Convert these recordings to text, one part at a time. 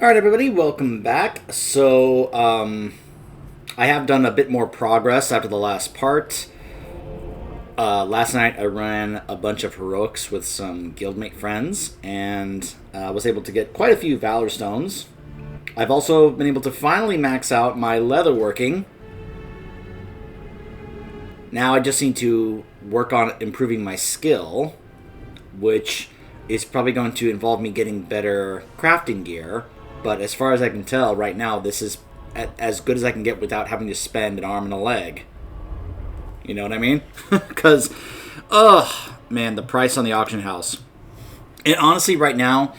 Alright everybody, welcome back. So, I have done a bit more progress after the last part. Last night I ran a bunch of heroics with some guildmate friends, and was able to get quite a few Valor Stones. I've also been able to finally max out my leatherworking. Now I just need to work on improving my skill, which is probably going to involve me getting better crafting gear. But as far as I can tell, right now, this is as good as I can get without having to spend an arm and a leg. You know what I mean? Because, man, the price on the auction house. And honestly, right now,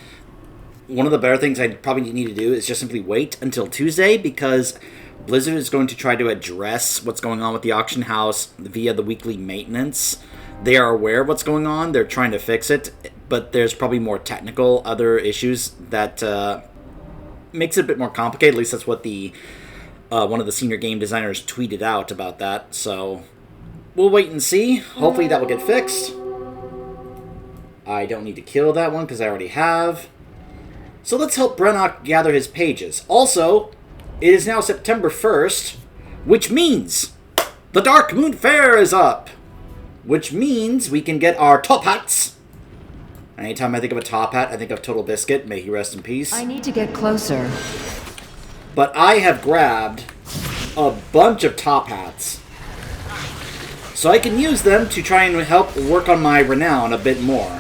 one of the better things I probably need to do is just simply wait until Tuesday, because Blizzard is going to try to address what's going on with the auction house via the weekly maintenance. They are aware of what's going on. They're trying to fix it. But there's probably more technical other issues that makes it a bit more complicated. At least that's what the one of the senior game designers tweeted out about that. So we'll wait and see. Hopefully that will get fixed. I don't need to kill that one because I already have. So let's help Brennock gather his pages. Also, it is now September 1st, which means the Dark Moon Fair is up. Which means we can get our top hats. Anytime I think of a top hat, I think of Total Biscuit. May he rest in peace. I need to get closer. But I have grabbed a bunch of top hats, so I can use them to try and help work on my renown a bit more.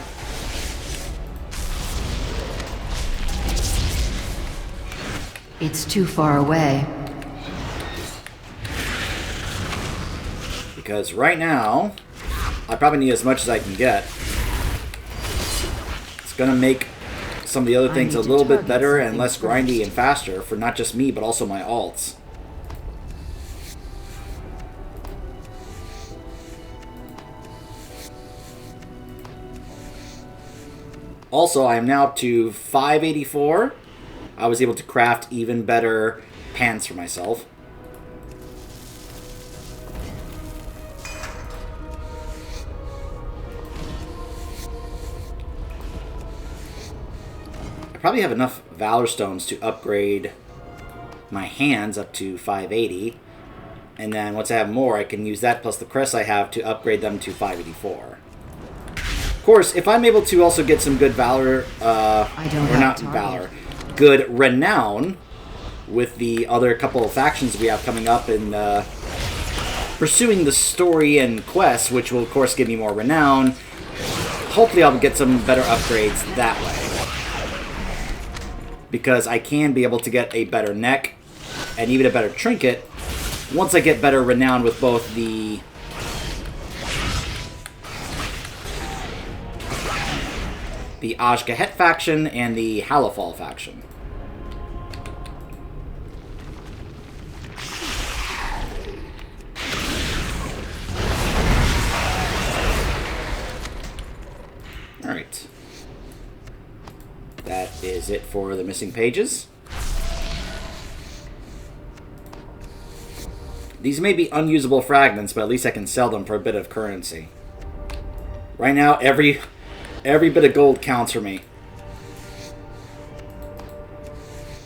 It's too far away. Because right now, I probably need as much as I can get. It's going to make some of the other things a little bit better and less grindy and faster for not just me, but also my alts. Also, I am now up to 584. I was able to craft even better pants for myself. I probably have enough Valor Stones to upgrade my hands up to 580. And then once I have more, I can use that plus the crests I have to upgrade them to 584. Of course, if I'm able to also get some good Valor, good Renown with the other couple of factions we have coming up in pursuing the story and quests, which will of course give me more Renown, hopefully I'll get some better upgrades that way. Because I can be able to get a better neck and even a better trinket once I get better Renown with both the Ajkahet faction and the Halafal faction. Alright. That is it for the missing pages. These may be unusable fragments, but at least I can sell them for a bit of currency. Right now, every bit of gold counts for me.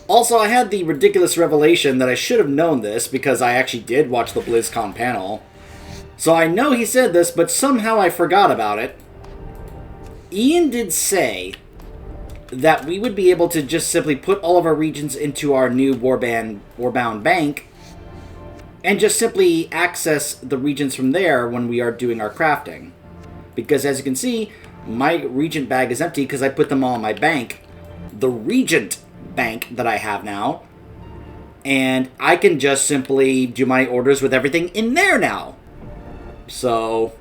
Also, I had the ridiculous revelation that I should have known this because I actually did watch the BlizzCon panel. So I know he said this, but somehow I forgot about it. Ian did say that we would be able to just simply put all of our regions into our new Warbound Bank and just simply access the regions from there when we are doing our crafting. Because as you can see, my Regent bag is empty because I put them all in my bank, the Regent bank that I have now, and I can just simply do my orders with everything in there now. So,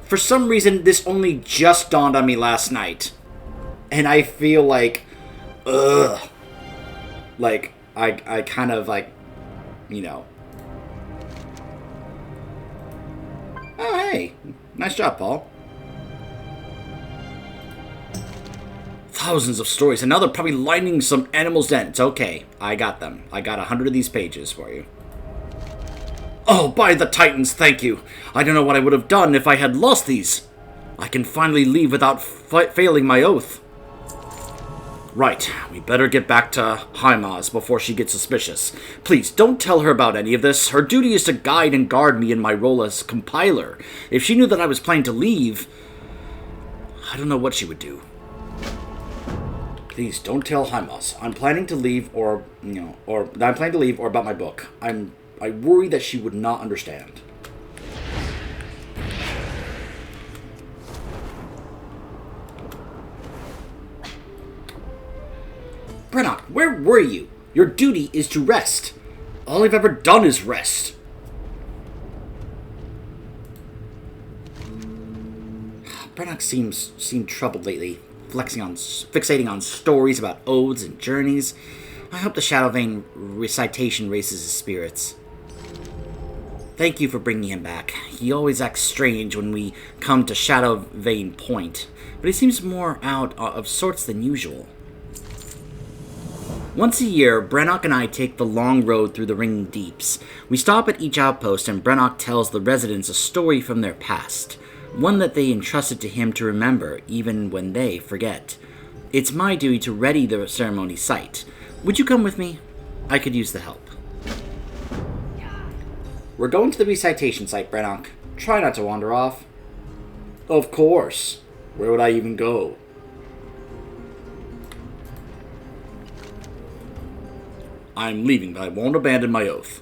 for some reason, this only just dawned on me last night. And I feel like, ugh. Like, I kind of, like, you know. Oh, hey. Nice job, Paul. Thousands of stories, and now they're probably lining some animal's den. It's okay. I got them. I got 100 of these pages for you. Oh, by the Titans, thank you. I don't know what I would have done if I had lost these. I can finally leave without failing my oath. Right, we better get back to Haimaz before she gets suspicious. Please, don't tell her about any of this. Her duty is to guide and guard me in my role as compiler. If she knew that I was planning to leave, I don't know what she would do. Please, don't tell Haimaz. I'm planning to leave or about my book. I worry that she would not understand. Brennock, where were you? Your duty is to rest. All I've ever done is rest. Brennock seemed troubled lately, fixating on stories about odes and journeys. I hope the Shadow Vein recitation raises his spirits. Thank you for bringing him back. He always acts strange when we come to Shadow Vein Point, but he seems more out of sorts than usual. Once a year, Brennock and I take the long road through the Ringing Deeps. We stop at each outpost and Brennock tells the residents a story from their past, one that they entrusted to him to remember even when they forget. It's my duty to ready the ceremony site. Would you come with me? I could use the help. We're going to the recitation site, Brennock. Try not to wander off. Of course. Where would I even go? I'm leaving, but I won't abandon my oath.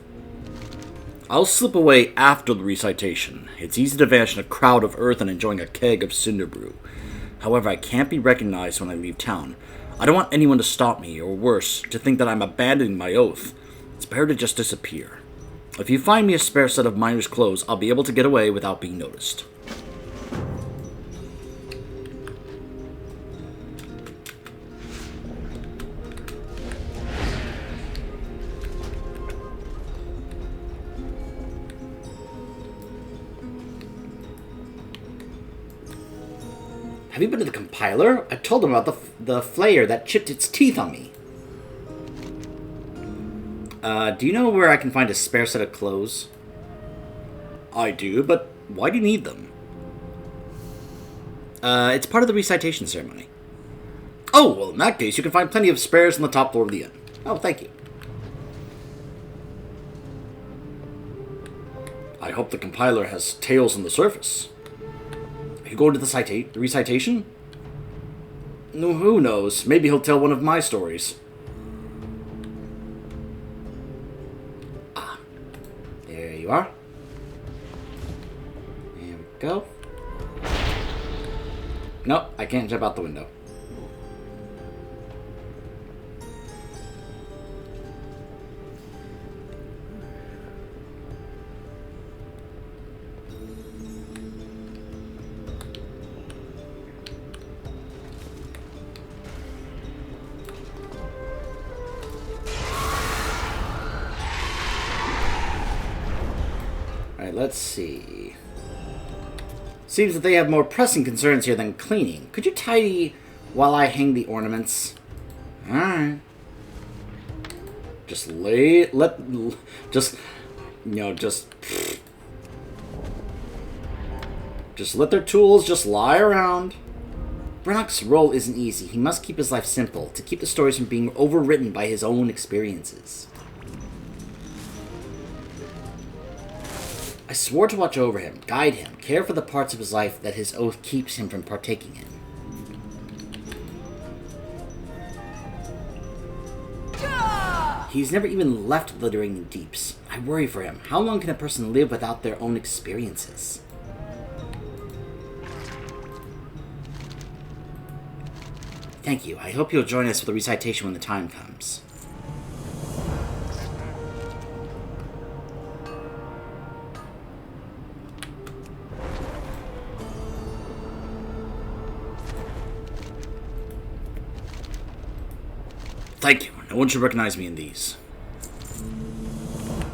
I'll slip away after the recitation. It's easy to vanish in a crowd of earth and enjoying a keg of cinder brew. However, I can't be recognized when I leave town. I don't want anyone to stop me, or worse, to think that I'm abandoning my oath. It's better to just disappear. If you find me a spare set of miner's clothes, I'll be able to get away without being noticed. Have you been to the compiler? I told him about the flayer that chipped its teeth on me. Do you know where I can find a spare set of clothes? I do, but why do you need them? It's part of the recitation ceremony. Oh, well, in that case, you can find plenty of spares on the top floor of the inn. Oh, thank you. I hope the compiler has tails on the surface. Are you going to the recitation? No, who knows? Maybe he'll tell one of my stories. Ah, there you are. There we go. Nope, I can't jump out the window. Alright, let's see. Seems that they have more pressing concerns here than cleaning. Could you tidy while I hang the ornaments? Alright. Just let their tools just lie around. Brennock's role isn't easy. He must keep his life simple, to keep the stories from being overwritten by his own experiences. I swore to watch over him, guide him, care for the parts of his life that his oath keeps him from partaking in. He's never even left the Ringing Deeps. I worry for him. How long can a person live without their own experiences? Thank you. I hope you'll join us for the recitation when the time comes. Thank you. No one should recognize me in these.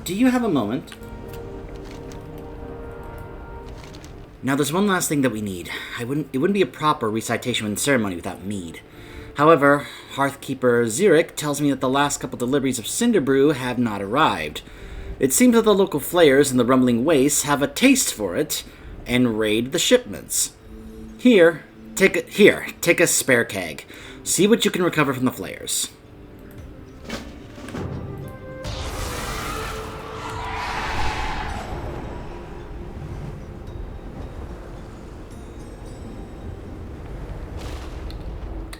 Do you have a moment? Now, there's one last thing that we need. It wouldn't be a proper recitation and ceremony without mead. However, Hearthkeeper Xeric tells me that the last couple deliveries of Cinder Brew have not arrived. It seems that the local flayers in the Rumbling Wastes have a taste for it and raid the shipments. Here, take a spare keg. See what you can recover from the flares.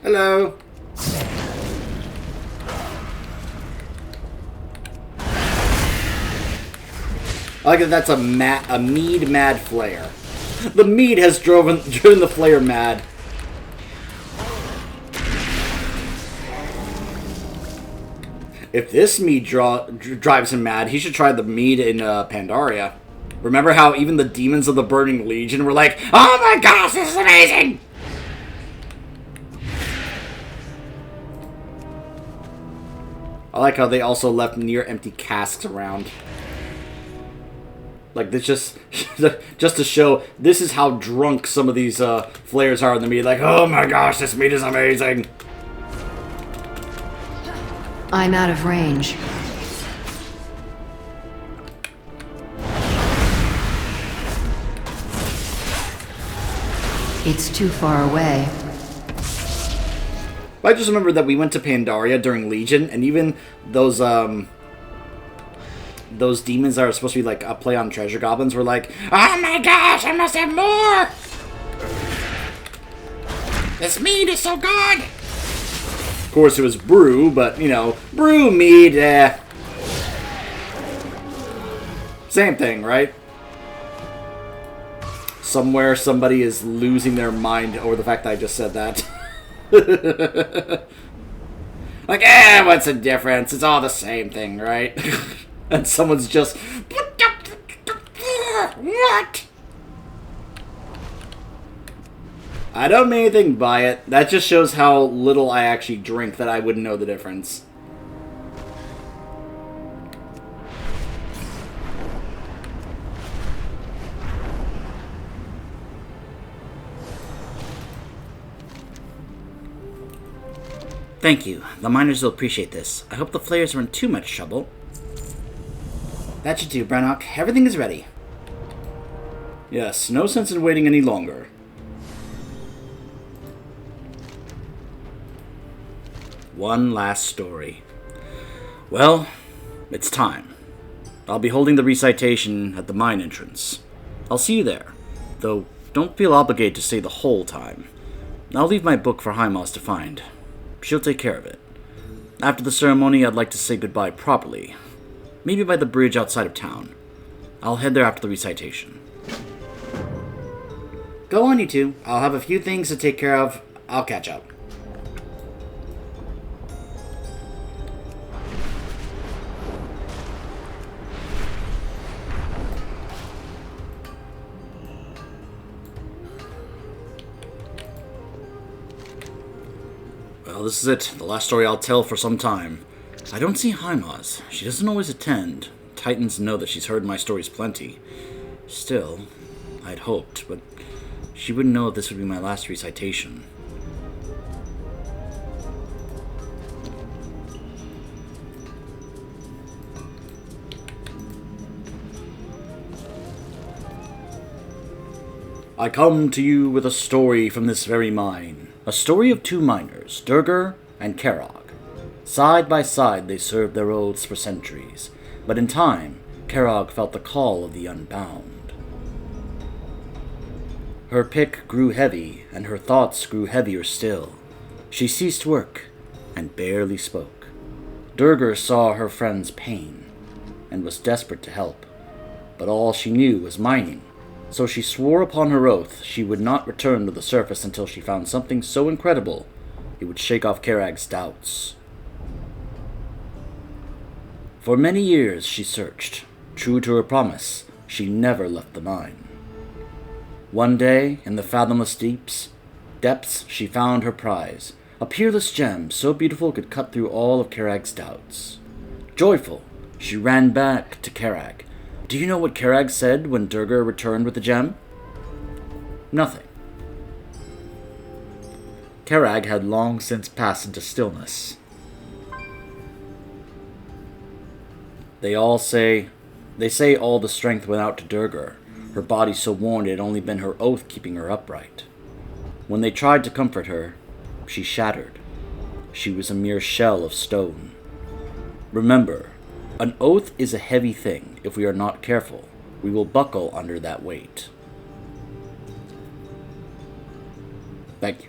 Hello. I like that that's a mead mad flare. The mead has driven the flare mad. If this mead drives him mad, he should try the mead in Pandaria. Remember how even the demons of the Burning Legion were like, "Oh my gosh, this is amazing!" I like how they also left near empty casks around. Like, this just to show, this is how drunk some of these flares are in the meat. Like, oh my gosh, this meat is amazing. I'm out of range. It's too far away. I just remember that we went to Pandaria during Legion, and even those demons that are supposed to be like a play on treasure goblins were like, "Oh my gosh, I must have more! This meat is so good!" Of course, it was brew, but, you know, brew, mead, same thing, right? Somewhere somebody is losing their mind over the fact that I just said that. Like, what's the difference? It's all the same thing, right? And someone's just, what? I don't mean anything by it. That just shows how little I actually drink that I wouldn't know the difference. Thank you. The miners will appreciate this. I hope the flares are in too much trouble. That should do, Brannock. Everything is ready. Yes, no sense in waiting any longer. One last story. Well, it's time. I'll be holding the recitation at the mine entrance. I'll see you there, though don't feel obligated to stay the whole time. I'll leave my book for Hymas to find. She'll take care of it. After the ceremony, I'd like to say goodbye properly. Maybe by the bridge outside of town. I'll head there after the recitation. Go on, you two. I'll have a few things to take care of. I'll catch up. Well, this is it. The last story I'll tell for some time. I don't see Hymas. She doesn't always attend. Titans know that she's heard my stories plenty. Still, I'd hoped, but she wouldn't know if this would be my last recitation. I come to you with a story from this very mine. A story of two miners, Durgar and Karog. Side by side they served their oaths for centuries, but in time, Karog felt the call of the unbound. Her pick grew heavy, and her thoughts grew heavier still. She ceased work, and barely spoke. Durgar saw her friend's pain, and was desperate to help, but all she knew was mining. So she swore upon her oath she would not return to the surface until she found something so incredible it would shake off Karag's doubts. For many years she searched. True to her promise, she never left the mine. One day, in the fathomless depths, she found her prize, a peerless gem so beautiful it could cut through all of Karag's doubts. Joyful, she ran back to Karag. Do you know what Karag said when Durgar returned with the gem? Nothing. Karag had long since passed into stillness. They say all the strength went out to Durgar, her body so worn it had only been her oath keeping her upright. When they tried to comfort her, she shattered. She was a mere shell of stone. Remember, an oath is a heavy thing. If we are not careful, we will buckle under that weight. Thank you.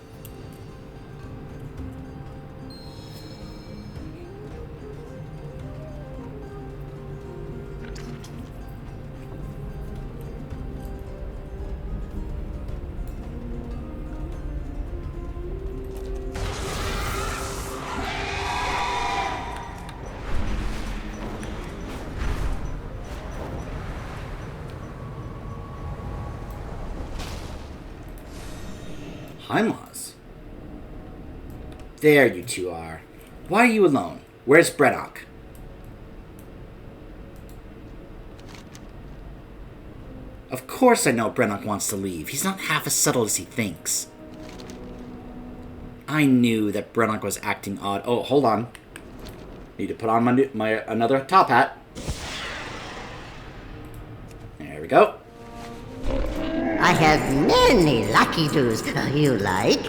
Hi, Moz. There you two are. Why are you alone? Where's Brennock? Of course I know Brennock wants to leave. He's not half as subtle as he thinks. I knew that Brennock was acting odd. Oh, hold on. Need to put on my another top hat. There we go. I have many lucky doos you like.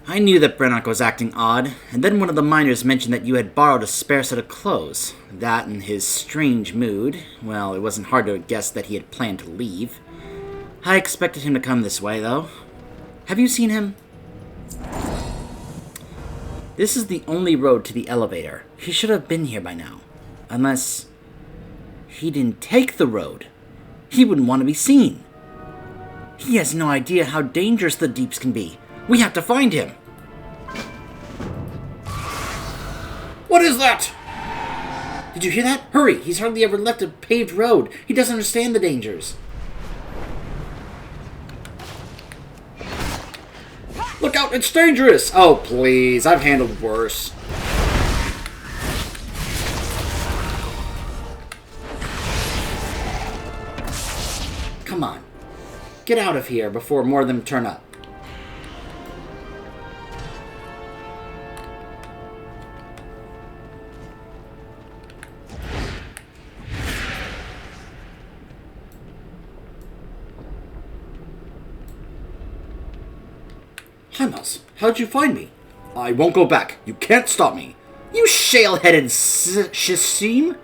I knew that Brennock was acting odd, and then one of the miners mentioned that you had borrowed a spare set of clothes. That and his strange mood, well, it wasn't hard to guess that he had planned to leave. I expected him to come this way, though. Have you seen him? This is the only road to the elevator. He should have been here by now. Unless he didn't take the road. He wouldn't want to be seen. He has no idea how dangerous the deeps can be. We have to find him. What is that? Did you hear that? Hurry! He's hardly ever left a paved road. He doesn't understand the dangers. Look out! It's dangerous! Oh, please. I've handled worse. Come on. Get out of here before more of them turn up. Hi, Mouse. How'd you find me? I won't go back. You can't stop me. You shale-headed Shishim!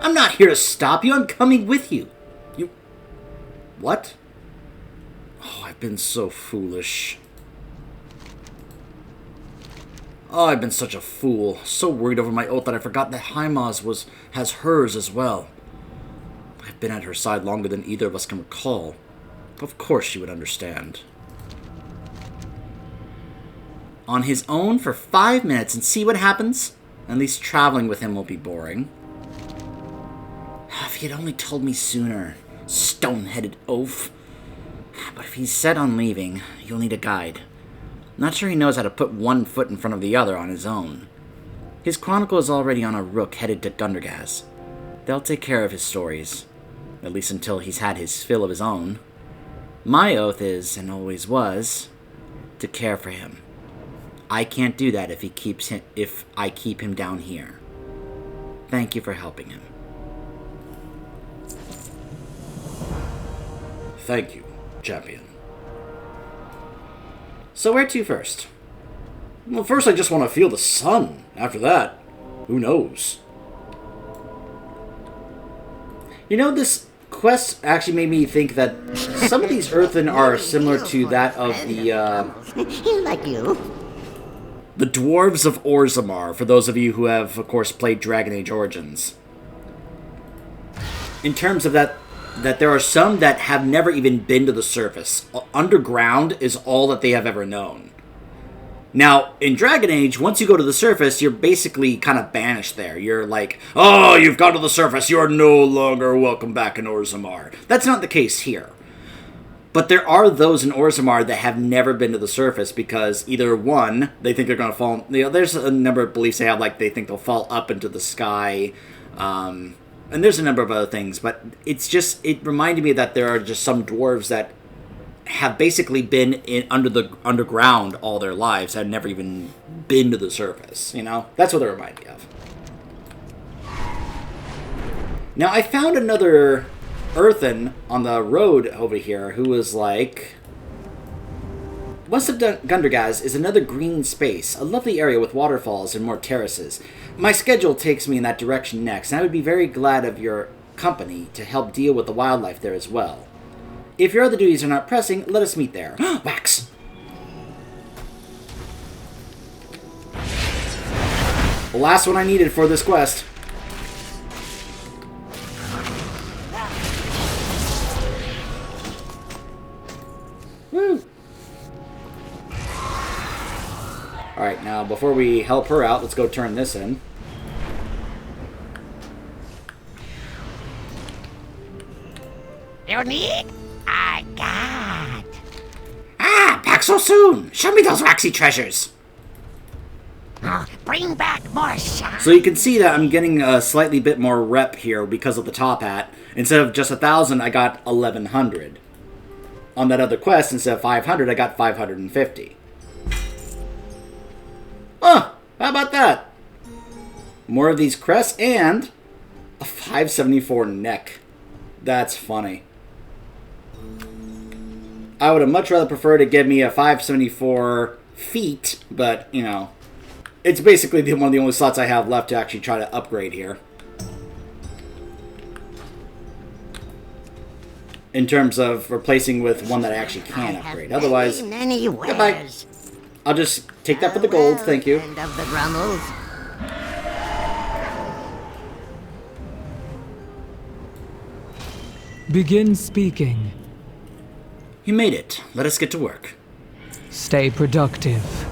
I'm not here to stop you. I'm coming with you. You... What? Oh, I've been so foolish. Oh, I've been such a fool. So worried over my oath that I forgot that Haimaz has hers as well. I've been at her side longer than either of us can recall. Of course she would understand. On his own for 5 minutes and see what happens? At least traveling with him will be boring. If he had only told me sooner. Stone-headed oaf. But if he's set on leaving, you'll need a guide. Not sure he knows how to put one foot in front of the other on his own. His chronicle is already on a rook headed to Gundergaz. They'll take care of his stories. At least until he's had his fill of his own. My oath is, and always was, to care for him. I can't do that if I keep him down here. Thank you for helping him. Thank you, champion. So where to first? Well, first I just want to feel the sun. After that, who knows? You know, this quest actually made me think that some of these earthen are similar to that of the, Like you. the Dwarves of Orzammar, for those of you who have, of course, played Dragon Age Origins. In terms of that there are some that have never even been to the surface. Underground is all that they have ever known. Now, in Dragon Age, once you go to the surface, you're basically kind of banished there. You're like, oh, you've gone to the surface, you're no longer welcome back in Orzammar. That's not the case here. But there are those in Orzammar that have never been to the surface because either, one, they think they're going to fall... You know, there's a number of beliefs they have, like they think they'll fall up into the sky, and there's a number of other things, but it's just... It reminded me that there are just some dwarves that have basically been under the underground all their lives, have never even been to the surface, you know? That's what they remind me of. Now, I found another Earthen on the road over here who was like, west of Gundergaz is another green space, a lovely area with waterfalls and more terraces. My schedule takes me in that direction next, and I would be very glad of your company to help deal with the wildlife there as well. If your other duties are not pressing, let us meet there. Wax! The last one I needed for this quest. Woo! Alright, now before we help her out, let's go turn this in. You need? I got. Ah, back so soon! Show me those waxy treasures! Oh, bring back more shine. So you can see that I'm getting a slightly bit more rep here because of the top hat. Instead of just 1,000, I got 1,100. On that other quest, instead of 500, I got 550. Huh, how about that? More of these crests and a 574 neck. That's funny. I would have much rather preferred to give me a 574 feet, but, you know, it's basically one of the only slots I have left to actually try to upgrade here. In terms of replacing with one that I actually can upgrade. Otherwise, goodbye. I'll just take that for the gold, thank you. End of the Brummels. Begin speaking. You made it. Let us get to work. Stay productive.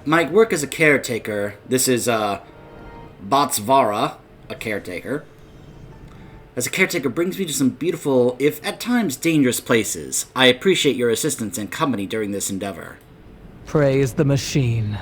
My work as a caretaker, this is, Botsvara, a caretaker. As a caretaker brings me to some beautiful, if at times dangerous places. I appreciate your assistance and company during this endeavor. Praise the machine.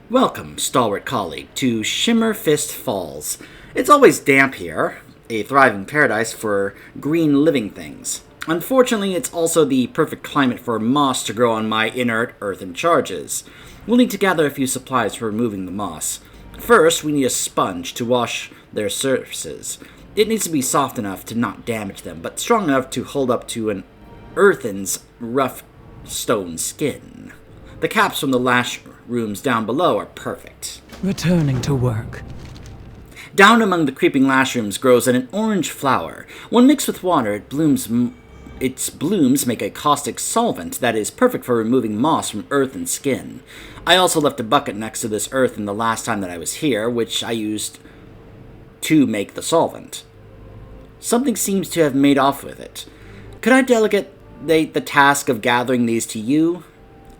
Welcome, stalwart colleague, to Shimmerfist Falls. It's always damp here, a thriving paradise for green living things. Unfortunately, it's also the perfect climate for moss to grow on my inert earthen charges. We'll need to gather a few supplies for removing the moss. First, we need a sponge to wash their surfaces. It needs to be soft enough to not damage them, but strong enough to hold up to an earthen's rough stone skin. The caps from the lash rooms down below are perfect. Returning to work. Down among the creeping lash rooms grows an orange flower. When mixed with water, its blooms make a caustic solvent that is perfect for removing moss from earth and skin. I also left a bucket next to this earthen the last time that I was here, which I used to make the solvent. Something seems to have made off with it. Could I delegate the task of gathering these to you?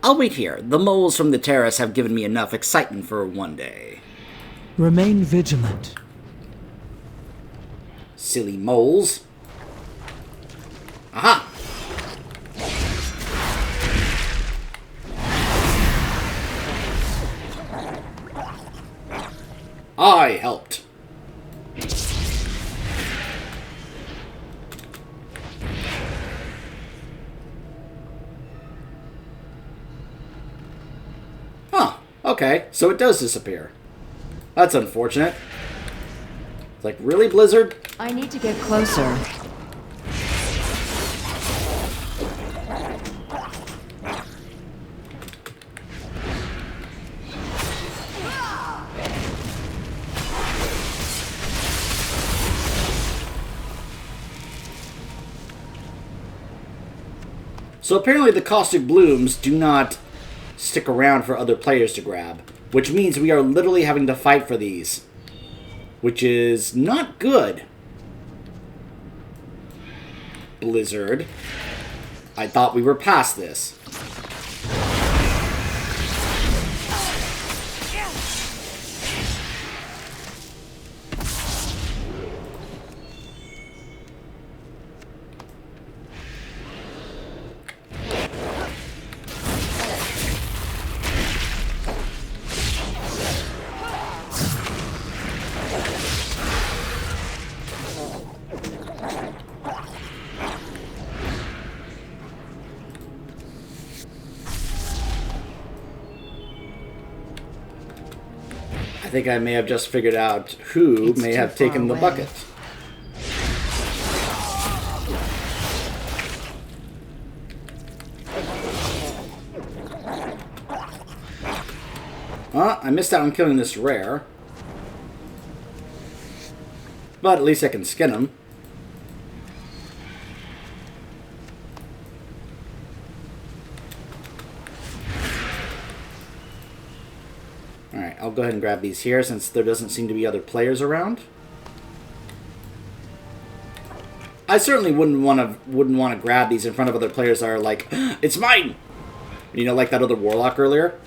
I'll wait here. The moles from the terrace have given me enough excitement for one day. Remain vigilant. Silly moles. Aha! I helped. Huh, okay, so it does disappear. That's unfortunate. It's like, really, Blizzard? I need to get closer. So apparently the caustic blooms do not stick around for other players to grab, which means we are literally having to fight for these, which is not good. Blizzard. I thought we were past this. I think I may have just figured out who may have taken the bucket. I missed out on killing this rare. But at least I can skin him. Alright, I'll go ahead and grab these here since there doesn't seem to be other players around. I certainly wouldn't want to grab these in front of other players that are like, it's mine! You know, like that other warlock earlier.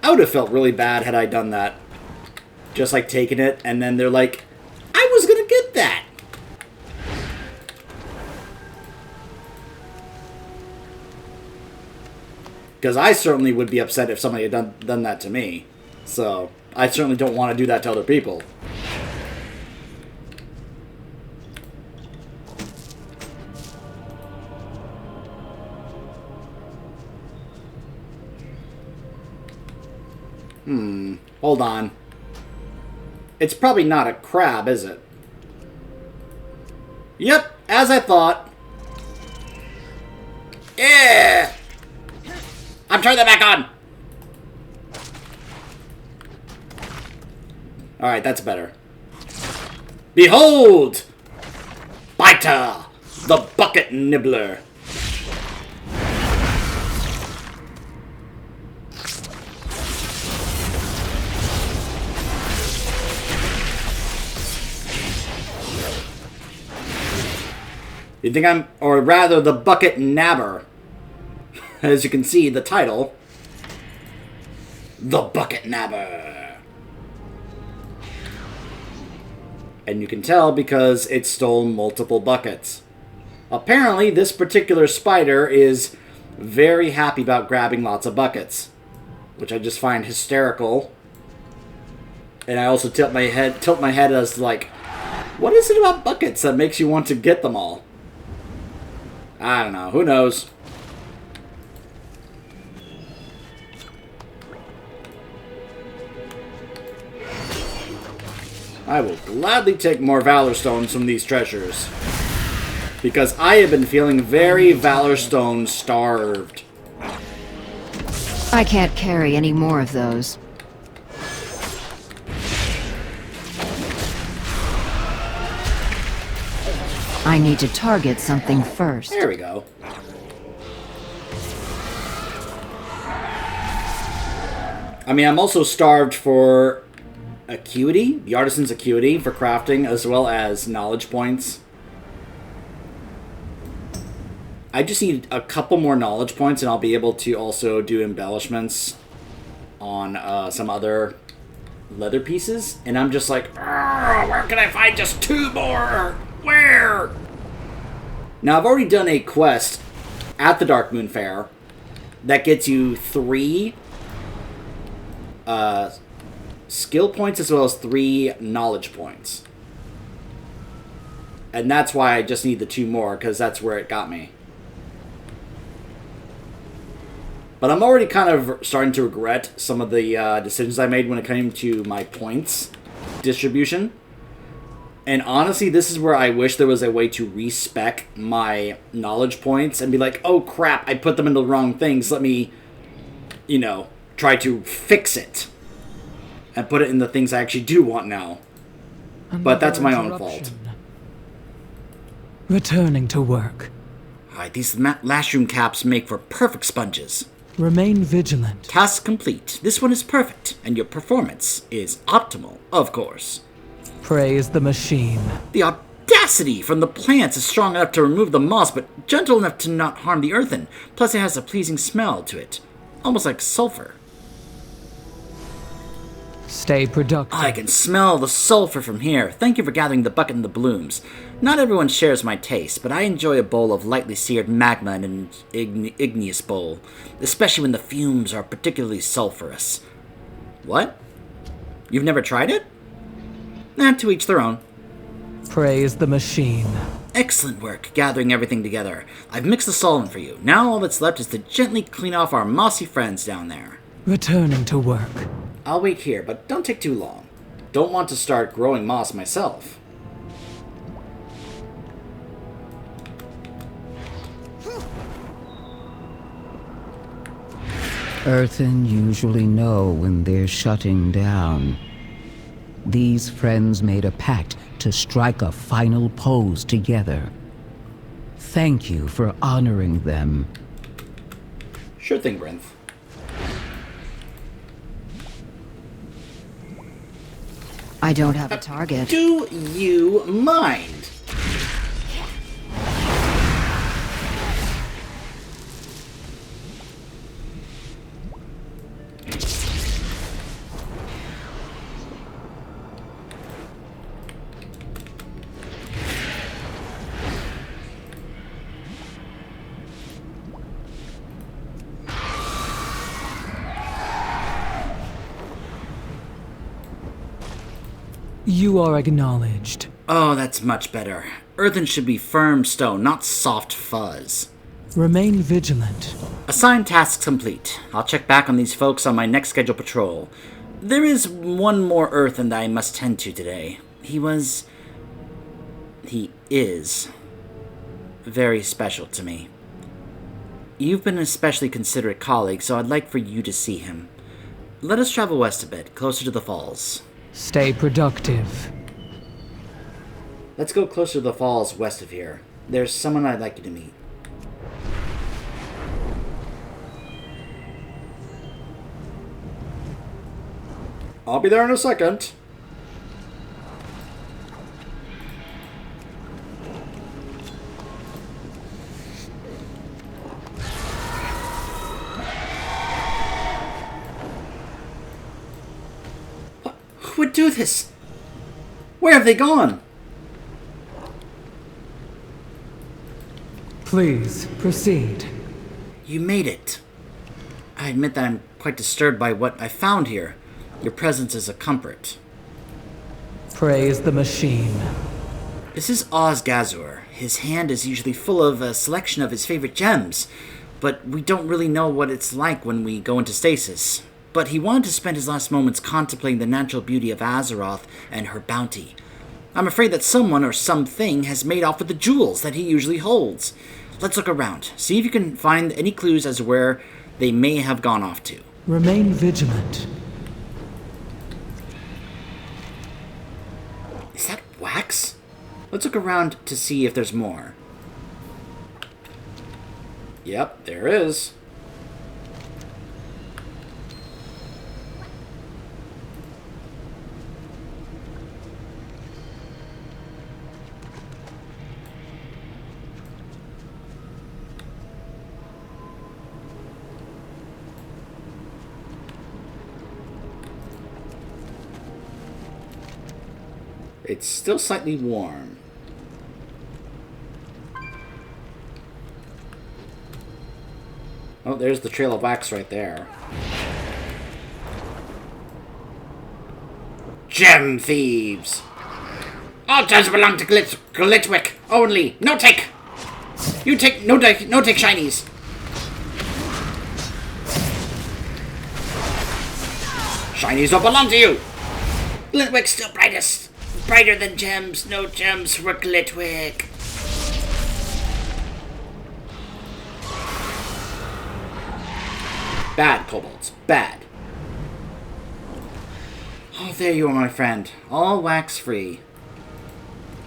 I would have felt really bad had I done that. Just like taking it, and then they're like, I was gonna get that! Because I certainly would be upset if somebody had done that to me. So, I certainly don't want to do that to other people. Hold on. It's probably not a crab, is it? Yep, as I thought. Yeah! I'm turning that back on! Alright, that's better. Behold! Biter! The bucket nibbler! You think I'm... or rather, the bucket nabber. As you can see, the title. The bucket nabber. And you can tell because it stole multiple buckets. Apparently, this particular spider is very happy about grabbing lots of buckets. Which I just find hysterical. And I also tilt my head as like, what is it about buckets that makes you want to get them all? I don't know. Who knows? I will gladly take more Valor Stones from these treasures. Because I have been feeling very Valor Stone starved. I can't carry any more of those. I need to target something first. There we go. I mean, I'm also starved for acuity, the artisan's acuity for crafting, as well as knowledge points. I just need a couple more knowledge points and I'll be able to also do embellishments on some other leather pieces. And I'm just like, where can I find just 2 more? Where? Now, I've already done a quest at the Dark Moon Fair that gets you 3 skill points as well as 3 knowledge points. And that's why I just need the 2 more, because that's where it got me. But I'm already kind of starting to regret some of the decisions I made when it came to my points distribution. And honestly, this is where I wish there was a way to respec my knowledge points and be like, oh crap, I put them into the wrong things. Let me, you know, try to fix it. And put it in the things I actually do want now. But that's my own fault. Returning to work. Alright, these lashroom caps make for perfect sponges. Remain vigilant. Task complete. This one is perfect, and your performance is optimal, of course. Praise the machine. The audacity from the plants is strong enough to remove the moss, but gentle enough to not harm the earthen. Plus it has a pleasing smell to it. Almost like sulfur. Stay productive. I can smell the sulfur from here. Thank you for gathering the bucket and the blooms. Not everyone shares my taste, but I enjoy a bowl of lightly seared magma in an igneous bowl, especially when the fumes are particularly sulfurous. What? You've never tried it? To each their own. Praise the machine. Excellent work gathering everything together. I've mixed the solvent for you. Now all that's left is to gently clean off our mossy friends down there. Returning to work. I'll wait here, but don't take too long. Don't want to start growing moss myself. Earthen usually know when they're shutting down. These friends made a pact to strike a final pose together. Thank you for honoring them. Sure thing, Brinth. I don't have a target. Do you mind? You are acknowledged. Oh, that's much better. Earthen should be firm stone, not soft fuzz. Remain vigilant. Assigned tasks complete. I'll check back on these folks on my next scheduled patrol. There is one more Earthen that I must tend to today. He is very special to me. You've been an especially considerate colleague, so I'd like for you to see him. Let us travel west a bit, closer to the falls. Stay productive. Let's go closer to the falls west of here. There's someone I'd like you to meet. I'll be there in a second. Who would do this? Where have they gone? Please, proceed. You made it. I admit that I'm quite disturbed by what I found here. Your presence is a comfort. Praise the machine. This is Osgazur. His hand is usually full of a selection of his favorite gems, but we don't really know what it's like when we go into stasis. But he wanted to spend his last moments contemplating the natural beauty of Azeroth and her bounty. I'm afraid that someone or something has made off with the jewels that he usually holds. Let's look around, see if you can find any clues as to where they may have gone off to. Remain vigilant. Is that wax? Let's look around to see if there's more. Yep, there is. It's still slightly warm. Oh, there's the trail of wax right there. Gem thieves! All gems belong to Glitwick only. No take. You take no take shinies. Shinies don't belong to you. Glitwick's still brightest. Brighter than gems. No gems for Glitwick. Bad, kobolds. Bad. Oh, there you are, my friend. All wax-free.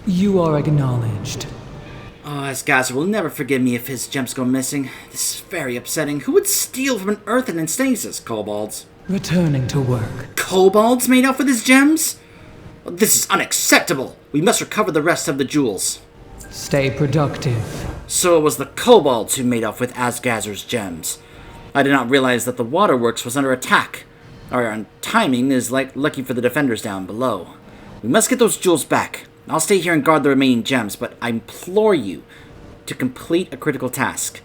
You are acknowledged. Oh, Asgazar will never forgive me if his gems go missing. This is very upsetting. Who would steal from an earthen in stasis, kobolds? Returning to work. Kobolds made off with his gems? This is unacceptable. We must recover the rest of the jewels. Stay productive. So it was the kobolds who made off with Asgazar's gems. I did not realize that the waterworks was under attack. Our timing is lucky for the defenders down below. We must get those jewels back. I'll stay here and guard the remaining gems, but I implore you to complete a critical task.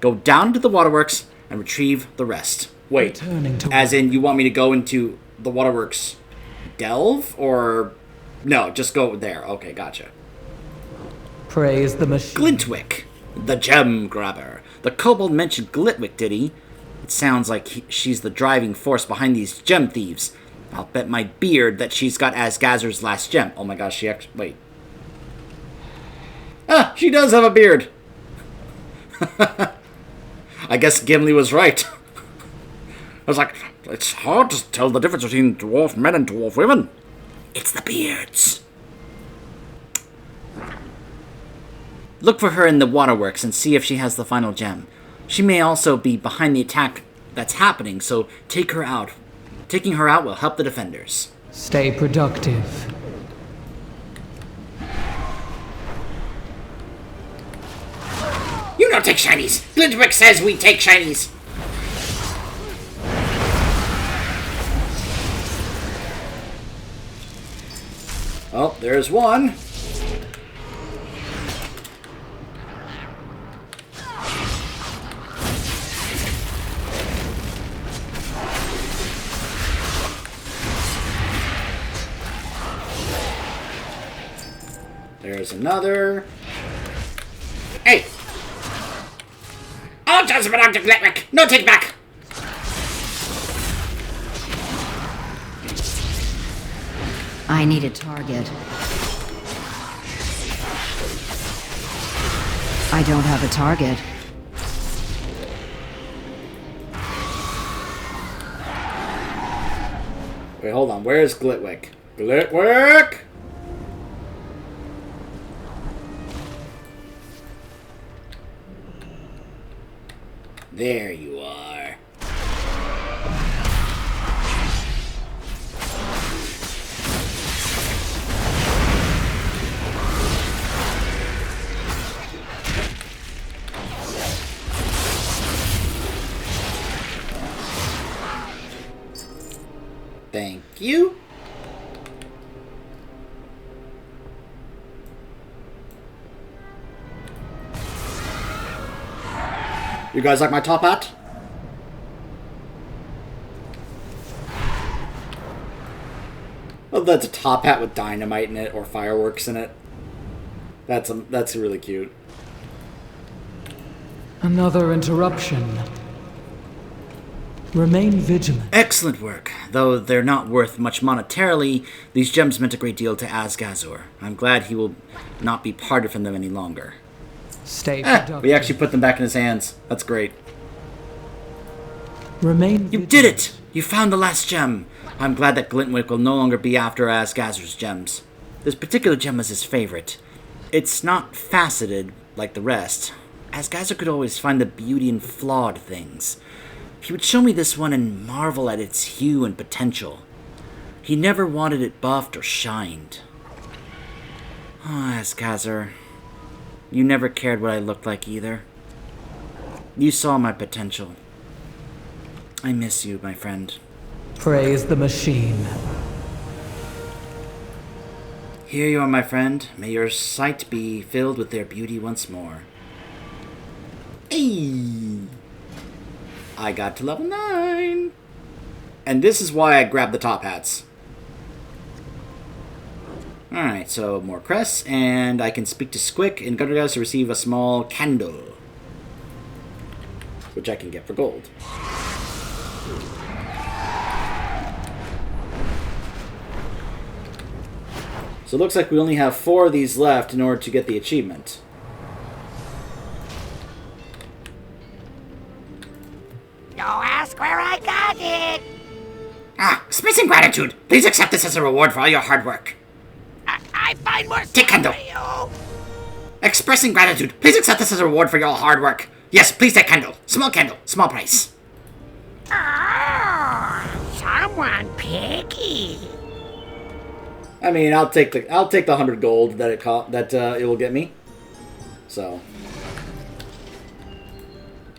Go down to the waterworks and retrieve the rest. Wait, as in you want me to go into the waterworks delve, or... No, just go there. Okay, gotcha. Praise the machine. Glitwick, the gem grabber. The kobold mentioned Glitwick, did he? It sounds like she's the driving force behind these gem thieves. I'll bet my beard that she's got Asgazar's last gem. Oh my gosh, she actually... Wait. Ah, she does have a beard. I guess Gimli was right. was like, it's hard to tell the difference between dwarf men and dwarf women. It's the beards. Look for her in the waterworks and see if she has the final gem. She may also be behind the attack that's happening, so take her out. Taking her out will help the defenders. Stay productive. You don't take shinies! Glintwick says we take shinies! Oh, there's one. There's another. Hey! All jobs belong to Glitwick! No take back! I need a target. I don't have a target. Wait, hold on. Where's Glitwick? Glitwick! There you are. Thank you. You guys like my top hat? Oh, that's a top hat with dynamite in it or fireworks in it. That's really cute. Another interruption. Remain vigilant. Excellent work. Though they're not worth much monetarily, these gems meant a great deal to Asgazor. I'm glad he will not be parted from them any longer. Stay productive. We actually put them back in his hands. That's great. Remain You vigilant. did it! You found the last gem. I'm glad that Glintwick will no longer be after Asgazor's gems. This particular gem was his favorite. It's not faceted like the rest. Asgazor could always find the beauty in flawed things. He would show me this one and marvel at its hue and potential. He never wanted it buffed or shined. Ah, Asgazor. You never cared what I looked like either. You saw my potential. I miss you, my friend. Praise the machine. Here you are, my friend. May your sight be filled with their beauty once more. Hey! I got to level 9! And this is why I grabbed the top hats. Alright, so more crests, and I can speak to Squick and Gunnerhouse to receive a small candle. Which I can get for gold. So it looks like we only have 4 of these left in order to get the achievement. Don't ask where I got it. Ah, expressing gratitude. Please accept this as a reward for all your hard work. I find more Take stuff Kendo. for you. Expressing gratitude. Please accept this as a reward for your hard work. Yes, please take candle. Small price. Someone picky. I mean, I'll take the 100 gold that it will get me. So,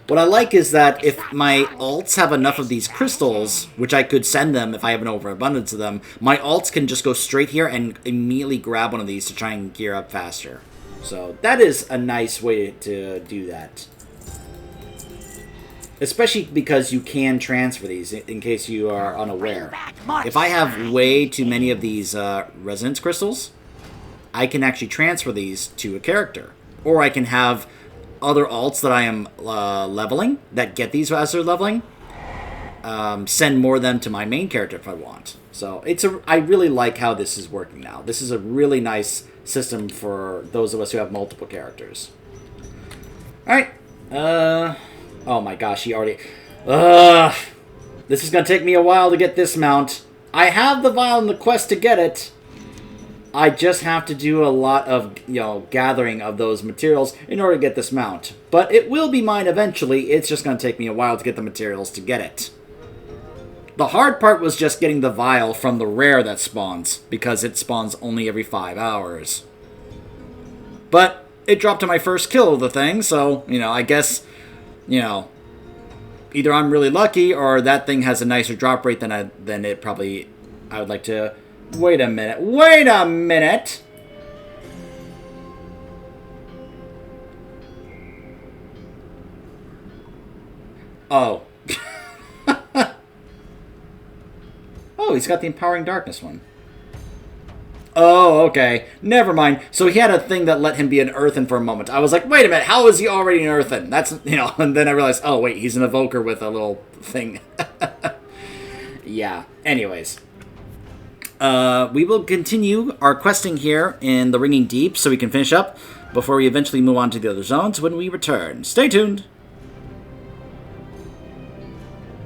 what I like is that if my alts have enough of these crystals, which I could send them if I have an overabundance of them, my alts can just go straight here and immediately grab one of these to try and gear up faster. So that is a nice way to do that. Especially because you can transfer these, in case you are unaware. If I have way too many of these resonance crystals, I can actually transfer these to a character. Or I can have other alts that I am leveling, that get these as they're leveling, send more of them to my main character if I want. So I really like how this is working now. This is a really nice system for those of us who have multiple characters. Alright. Oh my gosh, he already... This is going to take me a while to get this mount. I have the vial and the quest to get it. I just have to do a lot of, gathering of those materials in order to get this mount. But it will be mine eventually. It's just going to take me a while to get the materials to get it. The hard part was just getting the vial from the rare that spawns, because it spawns only every 5 hours. But it dropped to my first kill of the thing, so, I guess, either I'm really lucky or that thing has a nicer drop rate than it probably... I would like to... Wait a minute. Wait a minute! Oh. Oh, he's got the Empowering Darkness one. Oh, okay. Never mind. So he had a thing that let him be an Earthen for a moment. I was like, wait a minute, how is he already an Earthen? That's, and then I realized, oh, wait, he's an Evoker with a little thing. Yeah. Anyways. We will continue our questing here in the Ringing Deep so we can finish up before we eventually move on to the other zones when we return. Stay tuned!